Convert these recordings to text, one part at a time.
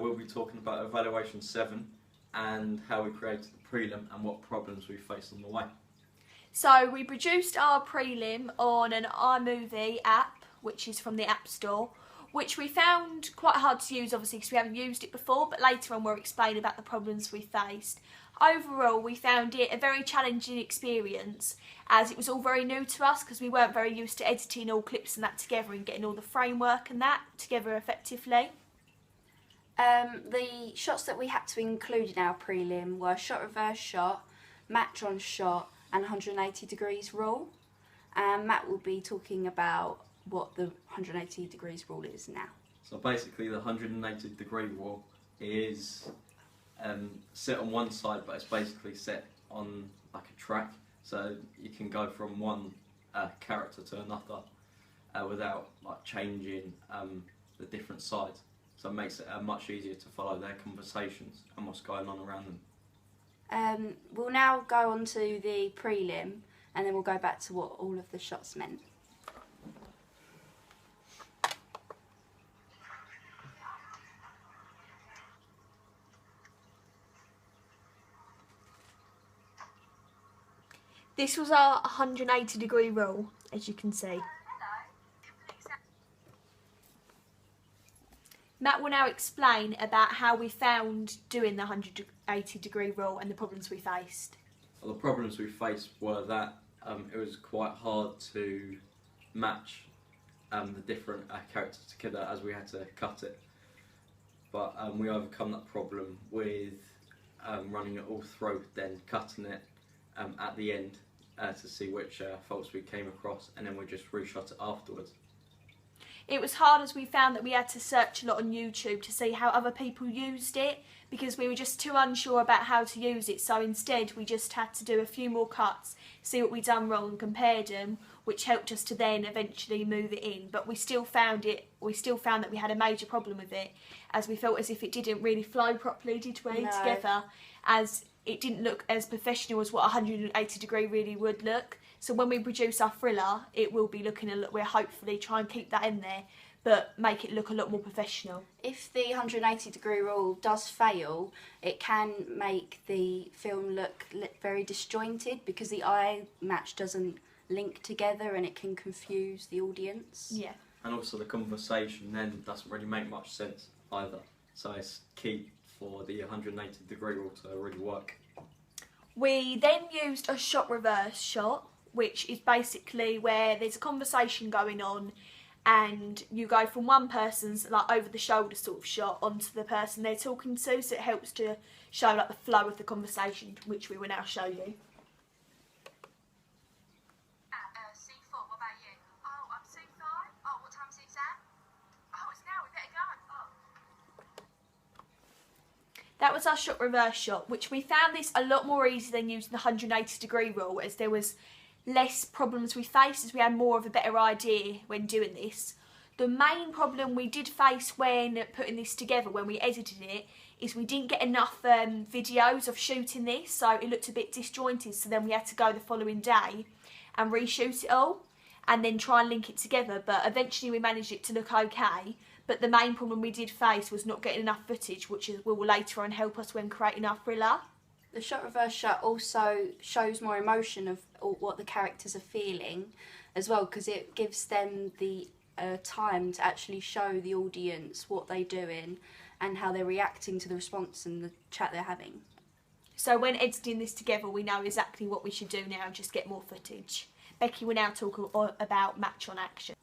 we'll be talking about Evaluation 7 and how we created the prelim and what problems we faced on the way. So we produced our prelim on an iMovie app, which is from the App Store, which we found quite hard to use, obviously, because we haven't used it before, but later on we'll explain about the problems we faced. Overall, we found it a very challenging experience, as it was all very new to us, because we weren't very used to editing all clips and that together and getting all the framework and that together effectively. The shots that we had to include in our prelim were shot reverse shot, match on shot, and 180 degrees rule. And Matt will be talking about what the 180 degrees rule is now. So basically the 180 degree rule is set on one side, but it's basically set on like a track, so you can go from one character to another without like changing the different sides. So it makes it much easier to follow their conversations and what's going on around them. We'll now go on to the prelim, and then we'll go back to what all of the shots meant. This was our 180 degree rule, as you can see. Matt will now explain about how we found doing the 180 degree rule and the problems we faced. Well, the problems we faced were that it was quite hard to match the different characters together, as we had to cut it. But we overcome that problem with running it all through, then cutting it at the end to see which faults we came across, and then we just reshot it afterwards. It was hard, as we found that we had to search a lot on YouTube to see how other people used it, because we were just too unsure about how to use it. So instead we just had to do a few more cuts, see what we'd done wrong and compared them, which helped us to then eventually move it in. But we still found that we had a major problem with it, as we felt as if it didn't really flow properly, did we, No. together, as it didn't look as professional as what 180 degree really would look. So when we produce our thriller, it will be looking we'll hopefully try and keep that in there, but make it look a lot more professional. If the 180 degree rule does fail, it can make the film look very disjointed, because the eye match doesn't link together and it can confuse the audience. Yeah. And also the conversation then doesn't really make much sense either. So it's key for the 180 degree rule to really work. We then used a shot reverse shot, which is basically where there's a conversation going on and you go from one person's like over the shoulder sort of shot onto the person they're talking to, so it helps to show like the flow of the conversation, which we will now show you. C4, what about you? Oh, I'm C5. Oh, what time's the exam? Oh, it's now, we better go. Oh. That was our shot reverse shot, which we found this a lot more easy than using the 180 degree rule, as there was less problems we faced, as we had more of a better idea when doing this. The main problem we did face when putting this together, when we edited it, is we didn't get enough videos of shooting this, so it looked a bit disjointed, so then we had to go the following day and reshoot it all and then try and link it together. But eventually we managed it to look okay, but the main problem we did face was not getting enough footage, which will later on help us when creating our thriller. The shot reverse shot also shows more emotion of what the characters are feeling as well, because it gives them the time to actually show the audience what they're doing and how they're reacting to the response and the chat they're having. So when editing this together, we know exactly what we should do now, just get more footage. Becky will now talk about match on action.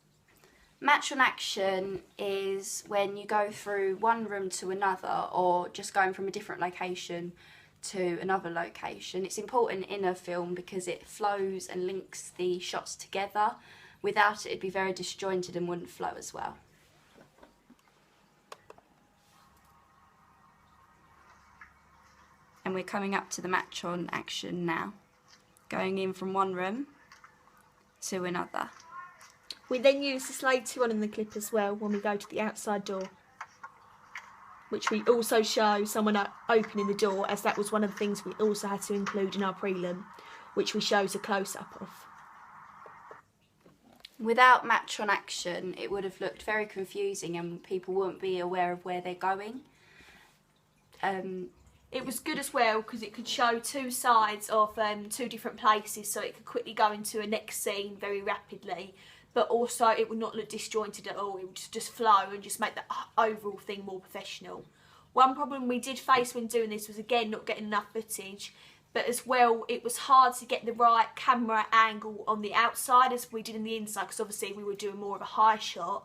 Match on action is when you go through one room to another, or just going from a different location to another location. It's important in a film because it flows and links the shots together. Without it, it'd be very disjointed and wouldn't flow as well. And we're coming up to the match on action now. Going in from one room to another. We then use the slide 2 on in the clip as well when we go to the outside door, which we also show someone opening the door, as that was one of the things we also had to include in our prelim, which we shows a close-up of. Without match on action, it would have looked very confusing and people wouldn't be aware of where they're going. It was good as well because it could show two sides of two different places, so it could quickly go into a next scene very rapidly, but also it would not look disjointed at all. It would just flow and just make the overall thing more professional. One problem we did face when doing this was, again, not getting enough footage, but as well it was hard to get the right camera angle on the outside as we did in the inside, because obviously we were doing more of a high shot.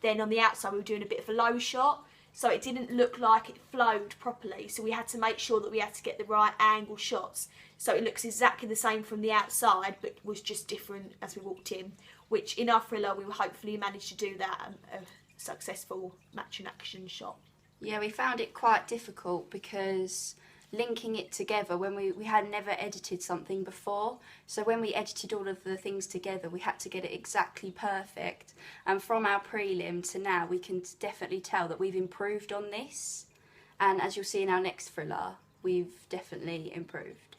Then on the outside we were doing a bit of a low shot, so it didn't look like it flowed properly. So we had to make sure that we had to get the right angle shots so it looks exactly the same from the outside but was just different as we walked in, which in our thriller we will hopefully manage to do that, a successful match and action shot. Yeah, we found it quite difficult because linking it together, when we had never edited something before, so when we edited all of the things together we had to get it exactly perfect, and from our prelim to now we can definitely tell that we've improved on this, and as you'll see in our next thriller we've definitely improved.